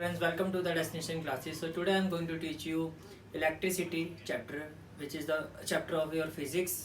Friends, welcome to the destination classes. So today I am going to teach you electricity chapter, which is the chapter of your physics.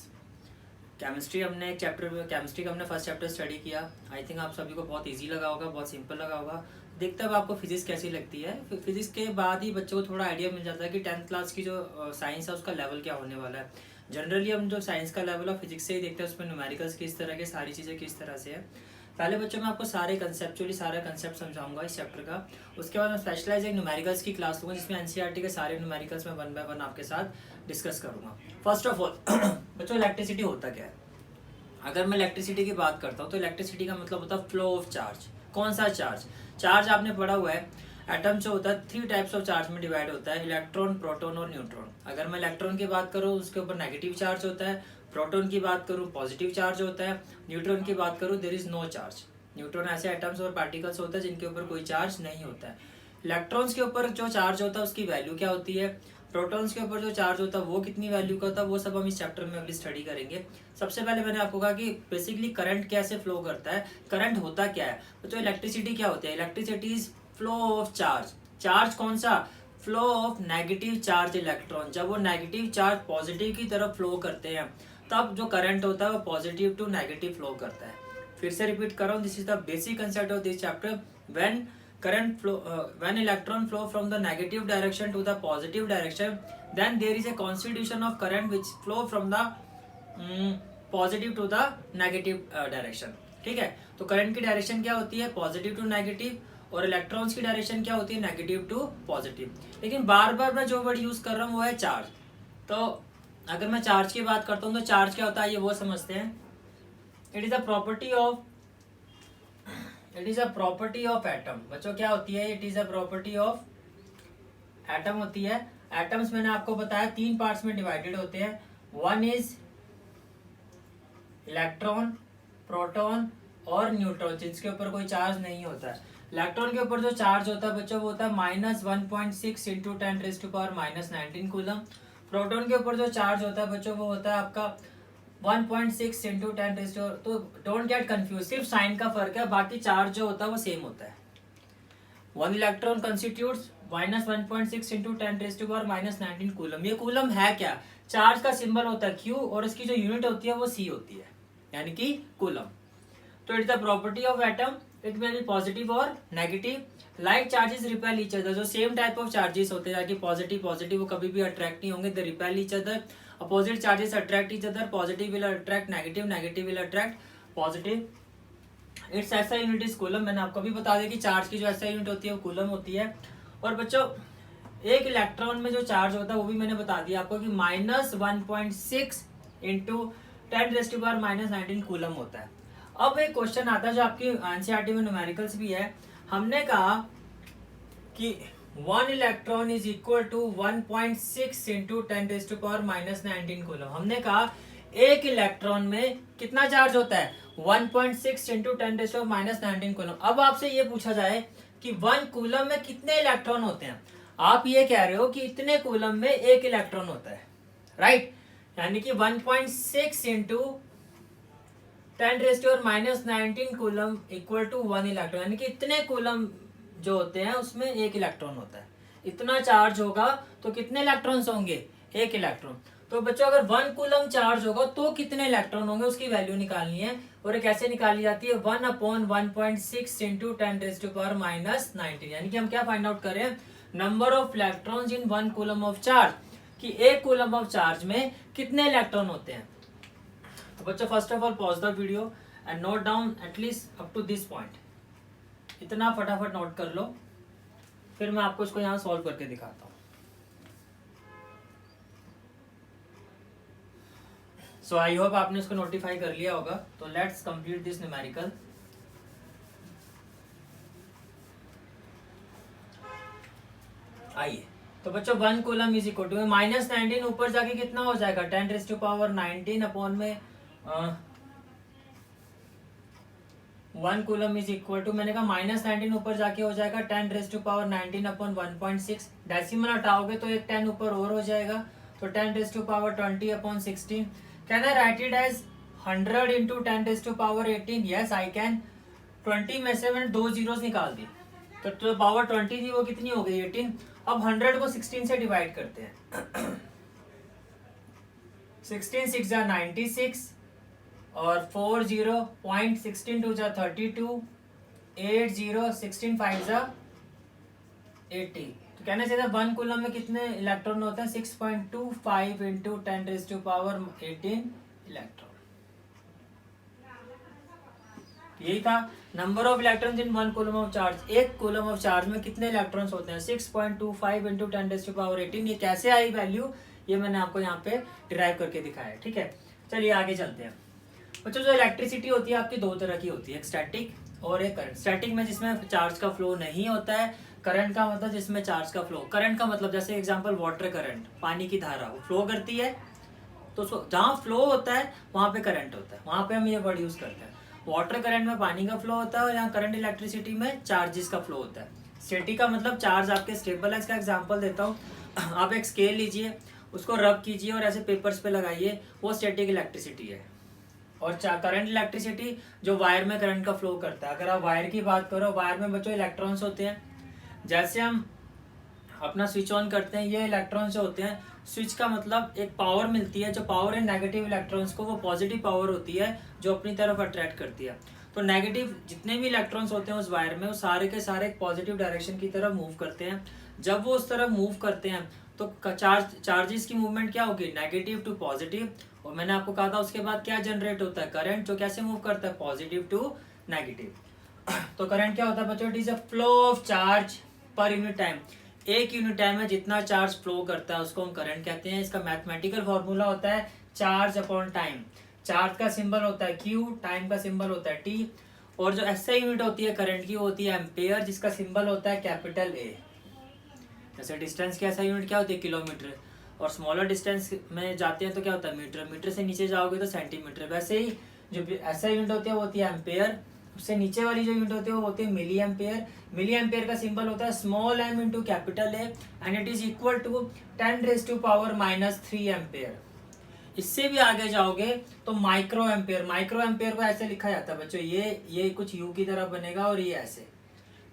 Chemistry हमने एक chapter chemistry का हमने first chapter study किया. I think आप सभी को बहुत easy लगा होगा, बहुत सिंपल लगा होगा. देखते अब आपको फिजिक्स कैसी लगती है. फिजिक्स के बाद ही बच्चों को थोड़ा आइडिया मिल जाता है कि 10th क्लास की जो साइंस है उसका लेवल क्या होने वाला है. जनरली हम जो साइंस का लेवल है फिजिक्स से ही देखते हैं, उसमें न्यूमेरिकल्स किस तरह के, सारी चीज़ें किस तरह से है. पहले बच्चों मैं आपको सारे कंसेप्ट समझाऊंगा इस चैप्टर का. उसके बाद मैं स्पेशलाइज एक न्यूमेरिकल्स की क्लास लूँगा जिसमें एनसीईआरटी के सारे न्यूमेरिकल्स मैं 1 बाय 1 आपके साथ डिस्कस करूंगा. फर्स्ट ऑफ ऑल बच्चों, इलेक्ट्रिसिटी होता क्या है. अगर मैं इलेक्ट्रिसिटी की बात करता हूँ तो इलेक्ट्रिसिटी का मतलब होता है फ्लो ऑफ चार्ज. कौन सा चार्ज? चार्ज आपने पढ़ा हुआ है, एटम जो होता है 3 टाइप्स ऑफ चार्ज में डिवाइड होता है, इलेक्ट्रॉन, प्रोटॉन और न्यूट्रॉन. अगर मैं इलेक्ट्रॉन की बात करूँ उसके ऊपर नेगेटिव चार्ज होता है, प्रोटॉन की बात करूँ पॉजिटिव चार्ज होता है, न्यूट्रॉन की बात करूँ there is no charge. Neutron ऐसे एटम्स और पार्टिकल्स होता है जिनके ऊपर कोई चार्ज नहीं होता है. इलेक्ट्रॉन्स के ऊपर जो चार्ज होता है उसकी वैल्यू क्या होती है, प्रोटॉन्स के ऊपर जो चार्ज होता है वो कितनी वैल्यू का होता है, वो सब हम इस चैप्टर में अभी स्टडी करेंगे. सबसे पहले मैंने आपको कहा कि बेसिकली करंट कैसे फ्लो करता है, करंट होता क्या है. तो इलेक्ट्रिसिटी क्या होती है? Electricity is flow of charge. Charge कौन सा? Flow of negative charge electron. जब वो नेगेटिव चार्ज पॉजिटिव की तरफ फ्लो करते हैं तब जो करंट होता है वो पॉजिटिव टू नेगेटिव फ्लो करता है. फिर से रिपीट कर रहा हूँ, this is the basic concept of this chapter. When current flow when electron flow from the negative direction to the positive direction, then there is a constitution of current which flow from the positive to the negative direction. ठीक है, तो current की direction क्या होती है? Positive to negative. और electrons की direction क्या होती है? Negative to positive. लेकिन बार बार मैं जो वर्ड यूज कर रहा हूँ वो है चार्ज. तो अगर मैं चार्ज की बात करता हूँ तो चार्ज क्या होता है ये वो समझते हैं. It is a property of atom. बच्चों क्या होती है? It is a property of atom होती है. एटम्स मैंने आपको बताया 3 पार्ट्स में डिवाइडेड होते हैं. वन इज इलेक्ट्रॉन, प्रोटॉन और न्यूट्रॉन, जिसके ऊपर कोई चार्ज नहीं होता है. इलेक्ट्रॉन के ऊपर जो चार्ज होता है बच्चों वो होता है -1.6 इंटू 10⁻⁹ कूलम. प्रोटॉन के ऊपर जो चार्ज होता है बच्चों वो होता है आपका 1.6 इंटू 10⁻. तो डोंट गेट कंफ्यूज, सिर्फ साइन का फर्क है, बाकी चार्ज जो होता है वो सेम होता है. 1 इलेक्ट्रॉन कंस्टिट्यूट्स -1.6 इंटू 10⁻⁻19 कूलम. ये कूलम है क्या? चार्ज का सिंबल होता है Q और इसकी जो यूनिट होती है वो C होती है, यानी कि कूलम. तो it the property of atom, it में बी पॉजिटिव और negative. Like charges repel each other. जो सेम टाइप ऑफ चार्जेस होते हैं, कि पॉजिटिव वो कभी भी अट्रैक्ट नहीं होंगे, they repel each other. Opposite charges attract each other. Positive will attract negative, negative will attract positive. Its SI unit is coulomb. मैंने आपको भी बता दिया कि चार्ज की जो SI यूनिट होती है वो कूलम होती है. और बच्चों एक इलेक्ट्रॉन में जो चार्ज होता है वो भी मैंने बता दिया आपको कि -1.6 इंटू 10⁻⁻19 कूलम होता है. अब एक क्वेश्चन आता है जो आपकी एनसीईआरटी में न्यूमेरिकल्स भी है. हमने कहा कि 1 electron is equal to 1.6 into 10⁻⁻19 coulomb. हमने कहा एक इलेक्ट्रॉन में कितना चार्ज होता है? 1.6 इंटू 10⁻⁻19 कूलम. अब आपसे ये पूछा जाए कि 1 कूलम में कितने इलेक्ट्रॉन होते हैं, आप ये कह रहे हो कि इतने कूलम में 1 इलेक्ट्रॉन होता है, राइट. यानी कि 1.6 into 10⁻⁻19 coulomb equal to 1 electron, यानी कि इतने कूलम जो होते हैं उसमें 1 इलेक्ट्रॉन होता है. इतना चार्ज होगा तो कितने इलेक्ट्रॉन्स होंगे? 1 इलेक्ट्रॉन. तो बच्चों अगर 1 कूलम चार्ज होगा तो कितने इलेक्ट्रॉन होंगे उसकी वैल्यू निकालनी है. और कैसे निकाली जाती है? 1/1.6 इंटू 10⁻⁻19. यानी कि हम क्या फाइंड आउट कर रहे हैं? Number of electrons in 1 coulomb of charge, कि 1 कूलम ऑफ चार्ज में कितने इलेक्ट्रॉन होते हैं. तो बच्चों first of all pause the video and note down at least up to this point. इतना फटाफट नोट कर लो, फिर मैं आपको इसको यहाँ सॉल्व करके दिखाता हूँ. सो आई होप आपने इसको नोटिफाई कर लिया होगा. तो लेट्स कंप्लीट दिस न्यूमेरिकल. आइए, तो बच्चों 1 कूलम इज इक्वल टू -19 ऊपर जाके कितना हो जाएगा? 10⁻19 अपॉन में 1 कूलम इज इक्वल टू, मैंने कहा -19 ऊपर जाके हो जाएगा 10⁻19 अपॉन 1.6. डेसिमल हटाओगे तो एक 10 ऊपर और हो जाएगा, तो 10⁻20 upon 16. Can I write it as 100 into 10⁻18? Yes I can. 20 में से मैंने 2 जीरोस निकाल दी, तो पावर 20 थी वो कितनी हो गई 18। अब 100 को 16 से डिवाइड करते हैं 16 6 जा 96 और 4 0 पॉइंट 16 2 जा 32 8 0 16 5 जा 80। तो कहना चाहिए वन कूलम में कितने इलेक्ट्रॉन होते हैं 6.25 इंटू 10⁻18 इलेक्ट्रॉन। यही था number of electrons in one coulomb of charge. एक कूलम ऑफ चार्ज में कितने इलेक्ट्रॉन्स होते हैं 6.25 इंटू 10⁻18। ये कैसे आई वैल्यू ये मैंने आपको यहाँ पे डिराइव करके दिखाया है। ठीक है, चलिए आगे चलते हैं बच्चों। जो इलेक्ट्रिसिटी होती है आपकी दो तरह की होती है, एक स्टैटिक और एक करंट। स्टैटिक में जिसमें चार्ज का फ्लो नहीं होता है, करंट का मतलब जिसमें चार्ज का फ्लो। करंट का मतलब जैसे एग्जांपल वाटर करंट, पानी की धारा वो फ्लो करती है, तो जहाँ फ्लो होता है वहाँ पे करंट होता है, वहाँ पे हम ये वर्ड यूज करते हैं। वाटर करंट में पानी का फ्लो होता है और यहाँ करंट इलेक्ट्रिसिटी में चार्जेस का फ्लो होता है। स्टैटिक का मतलब चार्ज आपके स्टेबल है। इसका एग्जांपल देता हूँ, आप एक स्केल लीजिए, उसको रब कीजिए और ऐसे पेपर्स पे लगाइए, वो स्टैटिक इलेक्ट्रिसिटी है। और करंट इलेक्ट्रिसिटी जो वायर में करंट का फ्लो करता है। अगर आप वायर की बात करो, वायर में बच्चों इलेक्ट्रॉन्स होते हैं। जैसे हम अपना स्विच ऑन करते हैं, ये इलेक्ट्रॉन्स जो होते हैं, स्विच का मतलब एक पावर मिलती है, जो पावर है नेगेटिव इलेक्ट्रॉन्स को, वो पॉजिटिव पावर होती है जो अपनी तरफ अट्रैक्ट करती है। तो नेगेटिव जितने भी इलेक्ट्रॉन्स होते हैं उस वायर में, वो सारे के सारे एक पॉजिटिव डायरेक्शन की तरफ मूव करते हैं। जब वो उस तरफ मूव करते हैं तो चार्जेस की मूवमेंट क्या होगी, नेगेटिव टू पॉजिटिव। और मैंने आपको कहा था उसके बाद क्या जनरेट होता है, करंट, जो कैसे मूव करता है, पॉजिटिव टू नेगेटिव। तो करंट क्या होता है बच्चों, it is a flow of charge per unit time. एक यूनिट टाइम में जितना चार्ज फ्लो करता है उसको हम करंट कहते हैं। इसका मैथमेटिकल फॉर्मूला होता है चार्ज अपॉन टाइम। चार्ज का सिंबल होता है Q, टाइम का सिंबल होता है T, और जो एसआई यूनिट होती है करंट की वो होती है एम्पेयर, जिसका सिंबल होता है कैपिटल A। जैसे डिस्टेंस की एसआई यूनिट क्या होती है, किलोमीटर, और स्मॉलर डिस्टेंस में जाते हैं तो क्या होता है, मीटर। मीटर से नीचे जाओगे तो सेंटीमीटर। वैसे ही जो एसआई यूनिट होती है वो होती है एम्पेयर। उससे नीचे वाली जो यूनिट होती है वो होती है मिली एम्पेयर। मिली एम्पेयर का सिंबल होता है small m into capital A, and it is equal to 10⁻³ ampere. इससे भी आगे जाओगे तो माइक्रो एम्पेयर। माइक्रो एम्पेयर को ऐसे लिखा जाता है बच्चों, ये कुछ U की तरह बनेगा और ये ऐसे।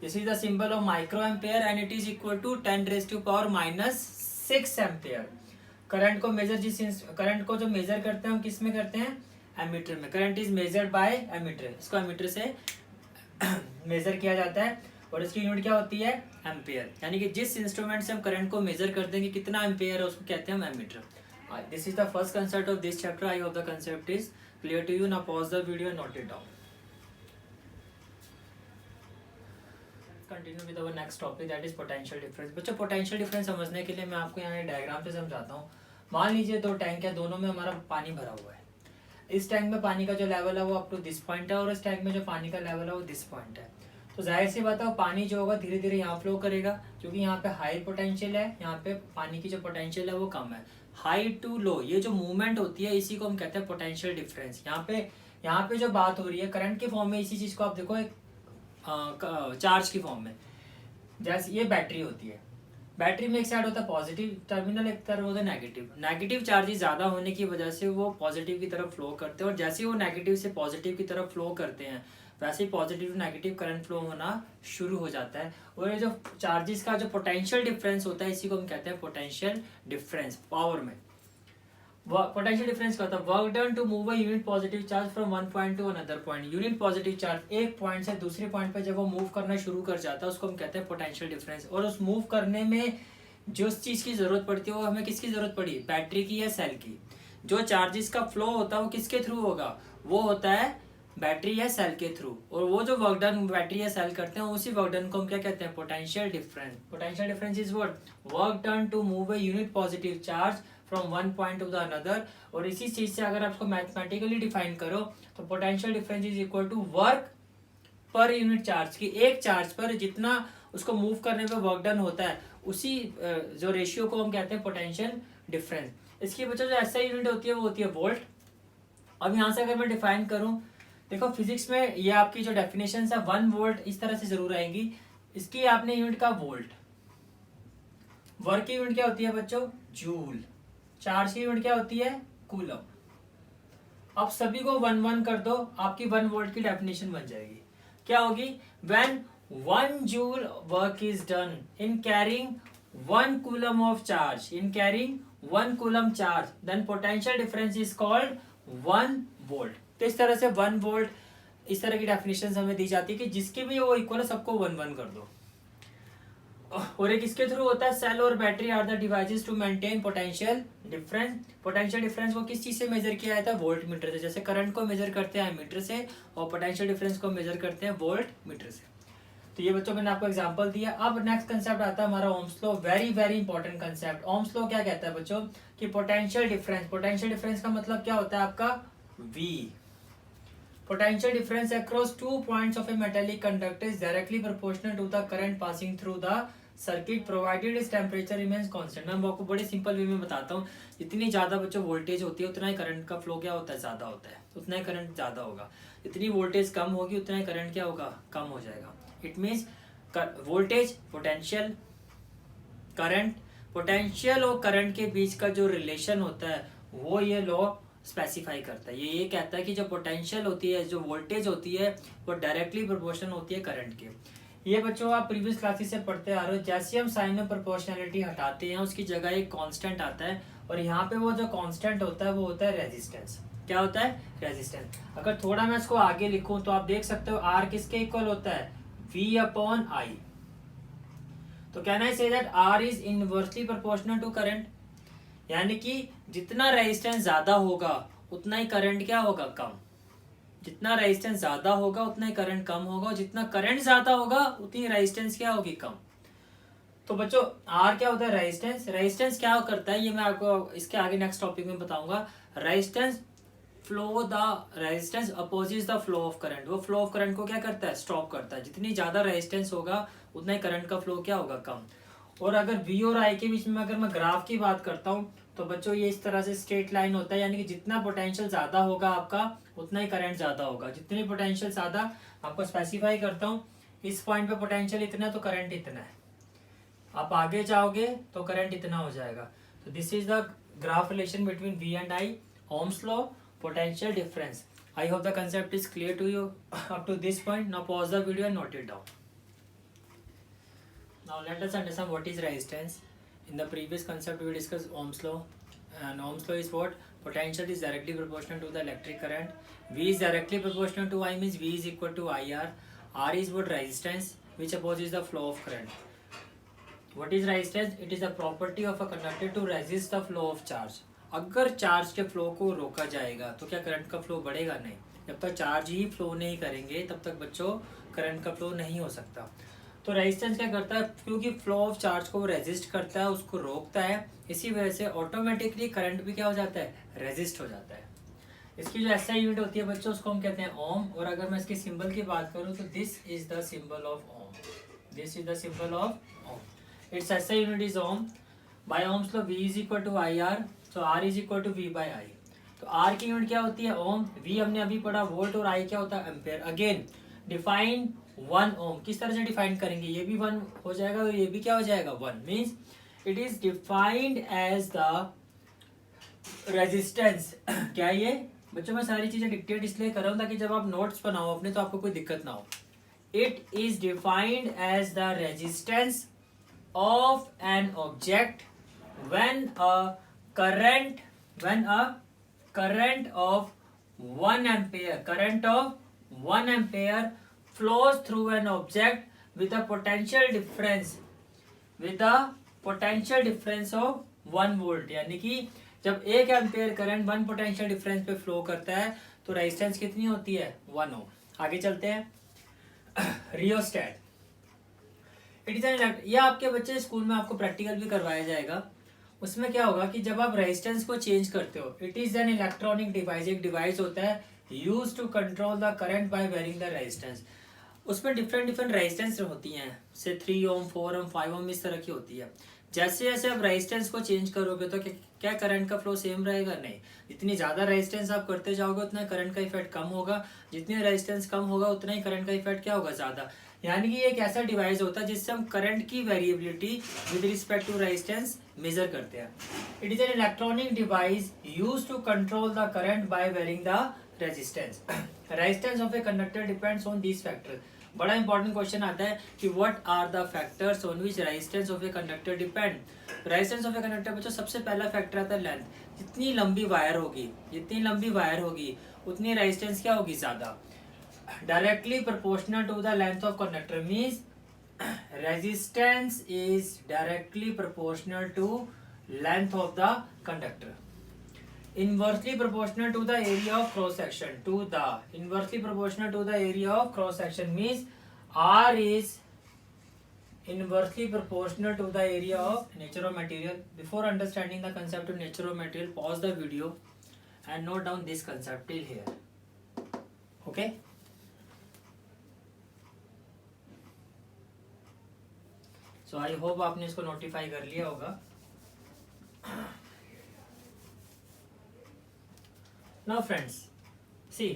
This is the symbol of micro ampere and it is equal to 10⁻⁻6 ampere. Current को जो मेजर करते हैं हम किस में करते हैं, एमीटर में। Current is measured by ammeter, इसको एमीटर से मेजर किया जाता है और इसकी यूनिट क्या होती है, एम्पेयर। यानी कि जिस इंस्ट्रूमेंट से हम करंट को मेजर करते हैं कि कितना एम्पेयर है उसको कहते हैं हम ammeter. This is the first concept of this chapter. I hope the concept is clear to you. Now pause the video and note it down. Continue with our next topic, that is potential difference. बच्चों potential difference समझने के लिए मैं आपको यहाँ diagram से समझाता हूँ। मान लीजिए दो टैंक है, दोनों में हमारा पानी भरा हुआ है। इस टैंक में पानी का जो लेवल है वो अप टू दिस पॉइंट है और इस टैंक में जो पानी का लेवल है वो दिस पॉइंट है। तो जाहिर सी बात है पानी जो होगा धीरे धीरे यहाँ फ्लो करेगा, क्योंकि यहाँ पे हाई पोटेंशियल है, यहाँ पे पानी की जो पोटेंशियल है वो कम है। हाई टू लो ये जो मूवमेंट होती है इसी को हम कहते हैं पोटेंशियल डिफरेंस। यहाँ पे जो बात हो रही है करंट के फॉर्म में, इसी चीज को आप देखो एक चार्ज की फॉर्म में। जैसे ये बैटरी होती है, बैटरी में एक साइड होता है पॉजिटिव टर्मिनल, एक तरफ होता है नेगेटिव। नेगेटिव चार्जेस ज्यादा होने की वजह से वो पॉजिटिव की तरफ फ्लो करते हैं, और जैसे ही वो नेगेटिव से पॉजिटिव की तरफ फ्लो करते हैं वैसे ही positive to negative current flow होना शुरू हो जाता है। और ये जो चार्जेस का जो पोटेंशियल डिफरेंस होता है इसी को हम कहते हैं पोटेंशियल डिफरेंस। पावर में पोटेंशियल डिफरेंस क्या होता है, work done to move a unit positive charge from one point to another point. Unit positive charge एक पॉइंट से दूसरे पॉइंट पे जब वो मूव करना शुरू कर जाता है उसको हम कहते हैं पोटेंशियल डिफरेंस। और उस मूव करने में जो चीज की जरूरत पड़ती है वो हमें किसकी जरूरत पड़ी, बैटरी की या सेल की। जो चार्जेस का फ्लो होता है वो किसके थ्रू होगा, वो होता है बैटरी या सेल के थ्रू। और वो जो वर्क डन बैटरी या सेल करते हैं उसी वर्क डन को हम क्या कहते हैं, potential difference. Potential difference is what, work done to move a unit positive charge from one point to the another. और इसी चीज से अगर आपको मैथमेटिकली डिफाइन करो तो potential difference is equal to work per unit charge की। एक चार्ज पर जितना उसको मूव करने में वर्क डन होता है उसी जो रेशियो को हम कहते हैं पोटेंशियल डिफरेंस। इसकी वजह जो एसआई यूनिट होती है वो होती है वोल्ट। अब यहाँ से अगर मैं डिफाइन करूँ, देखो फिजिक्स में ये आपकी जो डेफिनेशन है 1 वोल्ट इस तरह से जरूर आएगी। इसकी आपने यूनिट का वोल्ट, वर्क की यूनिट क्या होती है बच्चों, जूल, चार्ज की यूनिट क्या होती है, कूलम। अब सभी को 1 1 कर दो, आपकी 1 वोल्ट की डेफिनेशन बन जाएगी। क्या होगी, when 1 joule work is done in carrying 1 coulomb of charge. In carrying 1 coulomb charge, then potential difference is called 1 volt. तो इस तरह से 1 volt इस तरह की डेफिनेशन हमें दी जाती है कि जिसके भी वो इक्वल है सबको 1 कर दो. और एक इसके थ्रू होता है सेल और battery are the devices to maintain potential difference. Potential difference को किस चीज से मेजर किया जाता है? वोल्ट मीटर से. जैसे करंट को मेजर करते हैं मीटर से और पोटेंशियल डिफरेंस को मेजर करते हैं वोल्ट मीटर से. तो ये बच्चों मैंने आपको एग्जांपल दिया. अब नेक्स्ट कंसेप्ट आता है हमारा Ohm's law. Very very important concept. Ohm's law क्या कहता है बच्चों कि पोटेंशियल डिफरेंस. पोटेंशियल डिफरेंस का मतलब क्या होता है आपका? V. Potential difference across 2 points of a metallic conductor is directly proportional to the current passing through the circuit provided its temperature remains constant. मैं आपको बड़े सिंपल वे में बताता हूँ. जितनी ज़्यादा बच्चों वोल्टेज होती है उतना ही करंट का फ्लो क्या होता है? ज़्यादा होता है. उतना ही करंट ज़्यादा होगा. जितनी वोल्टेज कम होगी उतना ही करंट क्या होगा? कम हो जाएगा. It means voltage, potential, current, potential और करंट के बीच का जो रिलेशन होता है वो ये लॉ स्पेसिफाई करता है. ये कहता है कि जो पोटेंशियल होती है, जो वोल्टेज होती है वो डायरेक्टली प्रोपोर्शनल होती है करंट के. ये बच्चों आप प्रीवियस क्लासेस से पढ़ते आ रहे हो. जैसे हम साइन में प्रोपोर्शनलिटी हटाते हैं उसकी जगह एक कांस्टेंट आता है और यहाँ पे वो जो कांस्टेंट होता है वो होता है रेजिस्टेंस. क्या होता है? रेजिस्टेंस. अगर थोड़ा मैं इसको आगे लिखूं तो आप देख सकते हो आर किसके इक्वल होता है? V/I. तो can I say that R is inversely proportional to current. यानी कि जितना रेजिस्टेंस ज्यादा होगा उतना ही करंट क्या होगा? कम. जितना रेजिस्टेंस ज्यादा होगा उतना ही करंट कम होगा और जितना करंट ज्यादा होगा उतनी रेजिस्टेंस क्या होगी? कम. तो बच्चों आर क्या होता है? रेजिस्टेंस. रेजिस्टेंस क्या करता है ये मैं आपको इसके आगे नेक्स्ट टॉपिक में बताऊंगा. Resistance flow the resistance opposite the flow of current. वो फ्लो ऑफ करंट को क्या करता है? स्टॉप करता है. जितनी ज्यादा रेजिस्टेंस होगा उतना ही करंट का फ्लो क्या होगा? कम. और अगर V और I के बीच में अगर मैं ग्राफ की बात करता हूँ तो बच्चों ये इस तरह से स्ट्रेट लाइन होता है. यानी कि जितना पोटेंशियल ज्यादा होगा आपका उतना ही करंट ज्यादा होगा. जितनी पोटेंशियल ज्यादा आपको स्पेसिफाई करता हूँ. इस पॉइंट पे पोटेंशियल इतना तो करंट इतना है. आप आगे जाओगे तो करंट इतना हो जाएगा. तो this is the graph relation between V and I. Ohm's law, potential difference. I hope the concept is clear to you up to this point. Now pause the video and note it down. Now let us understand what is resistance. In the previous concept we discussed Ohm's law, and Ohm's law is what? Potential is directly proportional to the electric current. V is directly proportional to I, means V is equal to IR. R is what? Resistance, which opposes the flow of current. What is resistance? It is the property of a conductor to resist the flow of charge. अगर charge के flow को रोका जाएगा तो क्या current का flow बढ़ेगा? नहीं. जब तक चार्ज ही फ्लो नहीं करेंगे तब तक बच्चों करंट का फ्लो नहीं हो सकता. तो रेजिस्टेंस क्या करता है? क्योंकि फ्लो ऑफ चार्ज को रेजिस्ट करता है, उसको रोकता है, इसी वजह से ऑटोमेटिकली करंट भी क्या हो जाता है? रेजिस्ट हो जाता है. इसकी जो एसआई यूनिट होती है बच्चों उसको हम कहते हैं ओम. और अगर मैं इसके सिंबल की बात करूँ तो this is the symbol of ohm. This is the symbol of ohm. Its SI unit is ohm. By ohm's law V is equal to IR. तो R is equal to V/I. तो R की unit क्या होती है? ओम. V हमने अभी पढ़ा volt और I क्या होता है? एम्पेयर. अगेन डिफाइन 1 ओम. किस तरह से डिफाइन करेंगे? ये भी 1 हो जाएगा और ये भी क्या हो जाएगा? 1. Means it is defined as the resistance. क्या ये बच्चों मैं सारी चीजें डिक्टेट इसलिए कर रहा हूँ ताकि जब आप नोट्स बनाओ अपने तो आपको कोई दिक्कत ना हो. It is defined as the resistance of an object when a current of 1 ampere flows through an object with a potential difference of 1 volt. यानी कि जब 1 एम्पेयर करंट 1 पोटेंशियल डिफरेंस पे फ्लो करता है तो रेजिस्टेंस कितनी होती है? 1 ओम. आगे चलते हैं. रियोस्टेट. इट इज एन, ये आपके बच्चे स्कूल में आपको प्रैक्टिकल भी करवाया जाएगा. उसमें क्या होगा कि जब आप रेजिस्टेंस को चेंज करते हो, it is an electronic device. एक डिवाइस होता है use to control the current by varying the resistance. उसमें डिफरेंट रेजिस्टेंस होती हैं, से 3 ओम 4 ओम 5 ओम इस तरह की होती है. जैसे जैसे आप रेजिस्टेंस को चेंज करोगे तो क्या करंट का फ्लो सेम रहेगा? नहीं. जितनी ज्यादा रेजिस्टेंस आप करते जाओगे उतना करंट का इफेक्ट कम होगा. जितनी रेजिस्टेंस कम होगा उतना ही करंट का इफेक्ट क्या होगा? ज्यादा. यानी कि एक ऐसा डिवाइस होता है जिससे हम करंट की variability with respect to resistance measure करते हैं. It is an electronic device used to control the current by varying the resistance. Resistance of a conductor depends on this factor. बड़ा इंपॉर्टेंट क्वेश्चन आता है कि what are the factors on which resistance of a conductor depend. Resistance of a conductor बच्चों सबसे पहला factor आता है length. जितनी लंबी वायर होगी उतनी रेजिस्टेंस क्या होगी, ज्यादा। Directly proportional to the length of conductor means resistance is directly proportional to length of the conductor. Inversely proportional to the area of cross section inversely proportional to the area of cross section means R is inversely proportional to the area of nature of material. Before understanding the concept of nature of material, pause the video and note down this concept till here. Okay. So I hope आपने इसको notify कर लिया होगा. Now friends, see,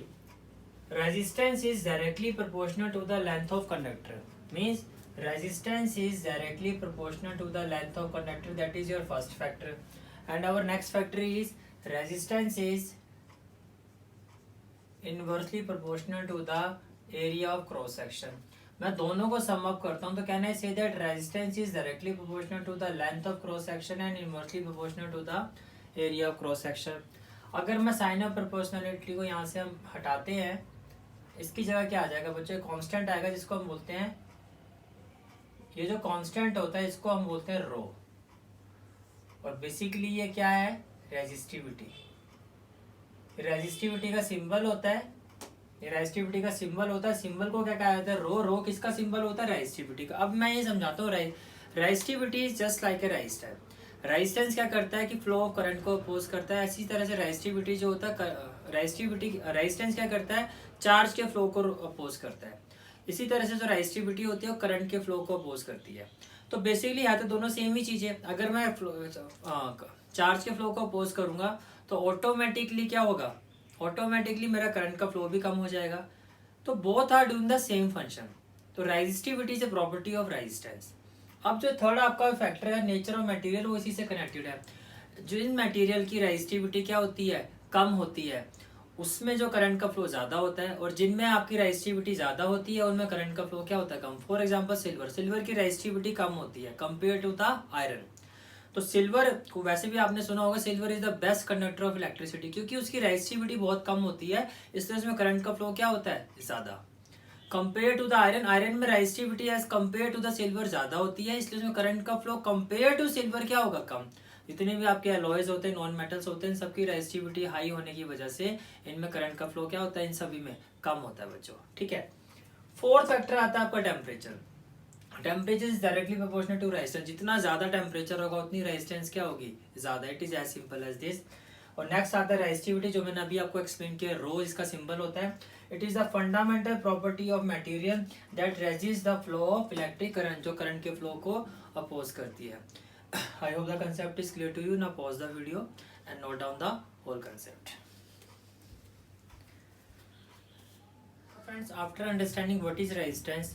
resistance is directly proportional to the length of conductor. Means resistance is directly proportional to the length of conductor. That is your first factor. And our next factor is resistance is inversely proportional to the area of cross section. मैं दोनों को sum up करता हूँ तो can I say that resistance is directly proportional to the length of cross section and inversely proportional to the area of cross section. अगर मैं sign of proportionality को यहाँ से हम हटाते हैं, इसकी जगह क्या आ जाएगा बच्चों, कांस्टेंट आएगा जिसको हम बोलते हैं, ये जो कांस्टेंट होता है इसको हम बोलते हैं रो. और बेसिकली ये क्या है, रेजिस्टिविटी. रेजिस्टिविटी का सिंबल होता है, ये रेजिस्टिविटी का सिंबल होता है. सिंबल को क्या कहा जाता है, रो. रो किसका सिंबल होता है, रेजिस्टिविटी का. अब मैं ये समझाता हूँ, resistivity is just like a resistor. Resistance क्या करता है कि फ्लो ऑफ करंट को अपोज करता है. इसी तरह से रेजिस्टिविटी जो होता है, रेजिस्टेंस क्या करता है, चार्ज के फ्लो को अपोज करता है. इसी तरह से जो रेजिस्टिविटी होती है वो करंट के फ्लो को अपोज करती है. तो बेसिकली यहाँ तो दोनों सेम ही चीज है. अगर मैं चार्ज के फ्लो को अपोज करूंगा तो ऑटोमेटिकली क्या होगा, ऑटोमेटिकली मेरा करंट का फ्लो भी कम हो जाएगा. तो both are doing the same function. तो resistivity is a property of resistance. अब जो थर्ड आपका फैक्टर है नेचर ऑफ मटेरियल, वो इसी से कनेक्टेड है. जिन मटेरियल की रेजिस्टिविटी क्या होती है, कम होती है, उसमें जो करंट का फ्लो ज्यादा होता है. और जिनमें आपकी रेजिस्टिविटी ज्यादा होती है उनमें करंट का फ्लो क्या होता है, कम. फॉर एग्जांपल सिल्वर की रेजिस्टिविटी कम होती है कंपेयर टू द आयरन. तो सिल्वर को वैसे भी आपने सुना होगा, silver is the best conductor of electricity, क्योंकि उसकी रेजिस्टिविटी बहुत कम होती है, इसलिए उसमें करंट का फ्लो क्या होता है, ज्यादा. Compare to the iron, iron में resistivity as compare to the silver ज्यादा होती है, इसलिए उसमें करंट का फ्लो कंपेयर टू सिल्वर क्या होगा, कम. जितने भी आपके एलॉयज होते हैं, नॉन मेटल्स होते हैं, सबकी रेजिस्टिविटी हाई होने की वजह से इनमें करंट का फ्लो क्या होता है, इन सभी में कम होता है बच्चों. ठीक है. फोर्थ फैक्टर आता है आपका temperature. Temperature is directly proportional to resistance. जितना ज्यादा टेम्परेचर होगा उतनी रेजिस्टेंस क्या होगी, ज्यादा. It is as simple as this. और नेक्स्ट आता है रेजिस्टिविटी, जो मैंने अभी आपको एक्सप्लेन किया, रो इसका सिंबल होता है. It is the fundamental property of material that resist the flow of electric current, जो करंट के फ्लो को अपोज करती है. I hope the concept is clear to you. Now pause the video and note down the whole concept. Friends, after understanding what is resistance,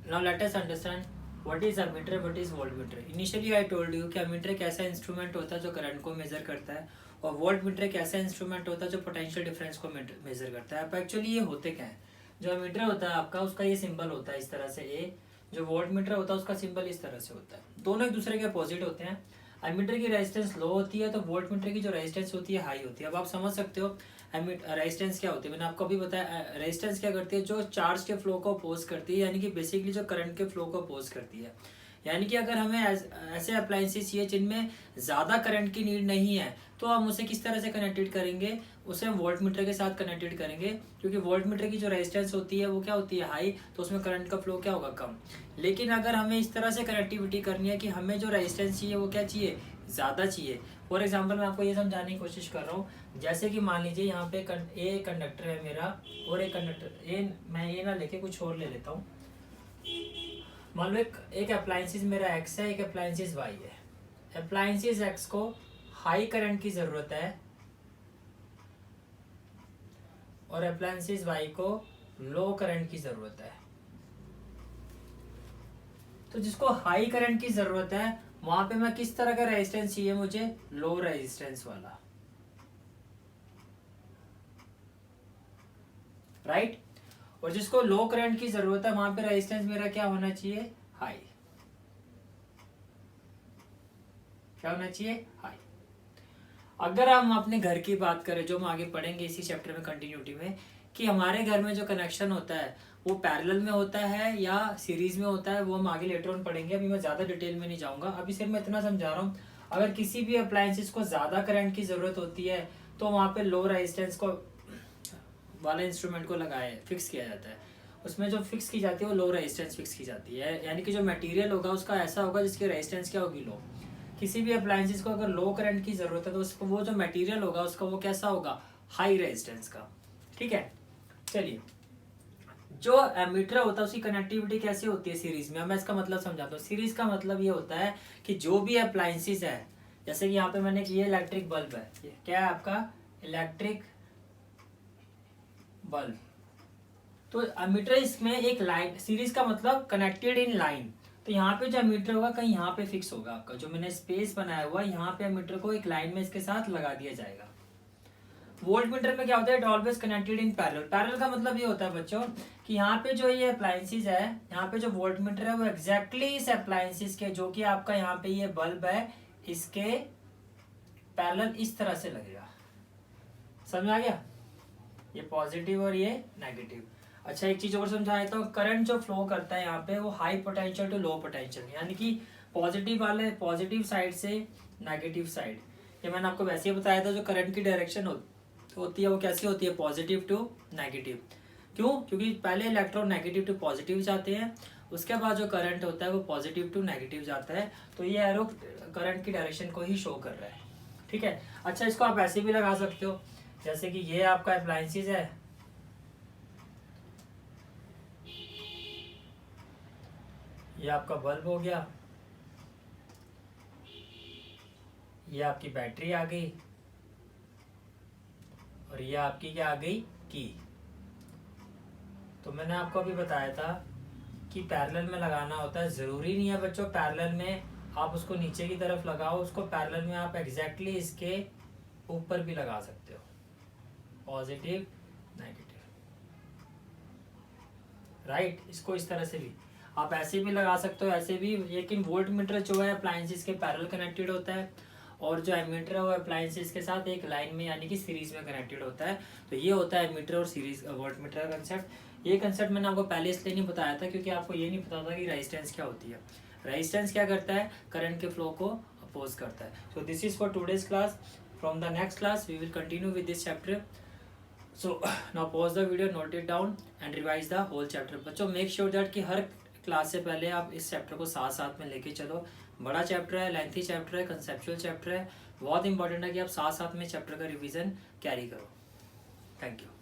now let us understand what is ammeter, what is voltmeter. Initially I told you कि ammeter एक ऐसा instrument होता है जो current को major करता है, और वोल्टमीटर एक ऐसा इंस्ट्रूमेंट होता है जो पोटेंशियल डिफरेंस को मेजर करता है. अब एक्चुअली ये होते क्या है, जो एमीटर होता है आपका, उसका ये सिंबल होता है इस तरह से ए. जो वोल्टमीटर होता है उसका सिंबल इस तरह से होता है. दोनों एक दूसरे के अपोजिट होते हैं. एमीटर की रेजिस्टेंस लो होती है तो वोल्टमीटर की जो रेजिस्टेंस होती है हाई होती है. अब आप समझ सकते हो रेजिस्टेंस क्या होती है. मैंने आपको अभी बताया रेजिस्टेंस क्या करती है, जो चार्ज के फ्लो को अपोज करती है, यानी कि बेसिकली जो करंट के फ्लो को अपोज करती है. यानी कि अगर हमें ऐसे अप्लायंसेस चाहिए जिनमें ज़्यादा करंट की नीड नहीं है, तो हम उसे किस तरह से कनेक्टेड करेंगे, उसे हम वोल्टमीटर के साथ कनेक्टेड करेंगे, क्योंकि वोल्टमीटर की जो रेजिस्टेंस होती है वो क्या होती है, हाई, तो उसमें करंट का फ्लो क्या होगा, कम. लेकिन अगर हमें इस तरह से कनेक्टिविटी करनी है कि हमें जो रेजिस्टेंस चाहिए वो क्या चाहिए, ज़्यादा चाहिए. फॉर एग्जाम्पल मैं आपको ये समझाने की कोशिश कर रहा हूँ. जैसे कि मान लीजिए यहाँ पे ए कंडक्टर है मेरा, और एक कंडक्टर ए, मैं ये ना लेके कुछ और ले लेता हूँ. मान लो एक अप्लायंसेस मेरा एक्स है, एक अप्लायंसेस वाई है. अप्लायंसेस एक्स को हाई करंट की जरूरत है और अप्लायंसेस वाई को लो करंट की जरूरत है. तो जिसको हाई करंट की जरूरत है वहां पे मैं किस तरह का रेजिस्टेंस चाहिए, मुझे लो रेजिस्टेंस वाला, राइट. और जिसको लो करंट की जरूरत है वहां पे रेजिस्टेंस मेरा क्या होना चाहिए, हाई। क्या होना चाहिए, हाई। अगर हम अपने घर की बात करें, जो हम आगे पढ़ेंगे इसी चैप्टर में कंटिन्यूटी में, कि हमारे घर में जो कनेक्शन होता है वो पैरेलल में होता है या सीरीज में होता है, वो हम आगे लेटर ऑन पढ़ेंगे। अभी मैं ज्यादा डिटेल में नहीं जाऊंगा, अभी सिर्फ मैं इतना समझा रहा हूँ। अगर किसी भी अप्लायंसेस को ज्यादा करंट की जरूरत होती है तो वहां पे लो रेजिस्टेंस को वाले इंस्ट्रूमेंट को लगाए फिक्स किया जाता है। उसमें जो फिक्स की जाती है वो लो रेजिस्टेंस फिक्स की जाती है, यानी कि जो मटेरियल होगा उसका ऐसा होगा जिसकी रेजिस्टेंस क्या होगी, लो। किसी भी अप्लायंसेस को अगर लो करंट की जरूरत है तो उसको वो जो मटेरियल होगा उसका वो कैसा होगा, हाई रेजिस्टेंस का। ठीक है, चलिए। जो एमीटर होता है उसकी कनेक्टिविटी कैसे होती है सीरीज में, मैं इसका मतलब समझाता हूँ। सीरीज का मतलब ये होता है कि जो भी अप्लायंसेस है, जैसे कि यहाँ पे मैंने ये इलेक्ट्रिक बल्ब है, ये क्या है आपका, इलेक्ट्रिक बल्ब। तो एमीटर इसमें एक लाइन, सीरीज का मतलब कनेक्टेड इन लाइन। तो यहाँ पे जो एमीटर होगा कहीं यहाँ पे फिक्स होगा आपका, जो मैंने स्पेस बनाया हुआ है यहाँ पे एमीटर को एक लाइन में इसके साथ लगा दिया जाएगा। वोल्ट मीटर में क्या होता है, it always connected in parallel. Parallel का मतलब ये होता है बच्चों कि यहाँ पे जो ये अप्लायंसेस है, यहाँ पे जो वोल्ट मीटर है वो एग्जैक्टली इस अप्लायंसेस के, जो कि आपका यहाँ पे ये बल्ब है, इसके पैरेलल इस तरह से लगेगा। समझ आ गया, ये पॉजिटिव और ये नेगेटिव। अच्छा, एक चीज और समझाया तो करंट जो फ्लो करता है यहाँ पे वो high potential to low potential, यानी कि पॉजिटिव वाले पॉजिटिव साइड से नेगेटिव साइड। ये मैंने आपको वैसे ही बताया था, जो करंट की डायरेक्शन होती है वो कैसी होती है, पॉजिटिव टू नेगेटिव। क्यों, क्योंकि पहले इलेक्ट्रॉन नेगेटिव टू पॉजिटिव जाते हैं, उसके बाद जो करंट होता है वो पॉजिटिव टू नेगेटिव जाता है। तो ये एरो करंट की डायरेक्शन को ही शो कर रहा है। ठीक है, अच्छा इसको आप ऐसे भी लगा सकते हो, जैसे कि ये आपका अप्लायंसेस है, ये आपका बल्ब हो गया, ये आपकी बैटरी आ गई, और ये आपकी क्या आ गई, की। तो मैंने आपको अभी बताया था कि पैरेलल में लगाना होता है। जरूरी नहीं है बच्चों पैरेलल में आप उसको नीचे की तरफ लगाओ, उसको पैरेलल में आप एग्जैक्टली इसके ऊपर भी लगा सकते हो, पॉजिटिव नेगेटिव, राइट। इसको इस तरह से भी आप ऐसे भी लगा सकते हो, ऐसे भी। लेकिन वोल्ट मीटर जो है अप्लायंसेस के पैरेलल कनेक्टेड होता है, और जो एमीटर है वो अप्लायंसेस के साथ एक लाइन में यानी कि सीरीज में कनेक्टेड होता है। तो ये होता है एमीटर और सीरीज वोल्ट मीटर का कंसेप्ट। ये कंसेप्ट मैंने आपको पहले इसलिए नहीं बताया था क्योंकि आपको ये नहीं पता था कि रेजिस्टेंस क्या होती है। रेजिस्टेंस क्या करता है, करंट के फ्लो को अपोज करता है। So this is for today's class. From the next class we will continue with this chapter. So now pause the video, note it down and revise the whole chapter. बच्चों make sure that कि हर class से पहले आप इस chapter को साथ साथ में लेके चलो। बड़ा चैप्टर है, लेंथी चैप्टर है, कंसेप्चुअल चैप्टर है, बहुत इंपॉर्टेंट है कि आप साथ साथ में चैप्टर का रिवीजन कैरी करो। Thank you.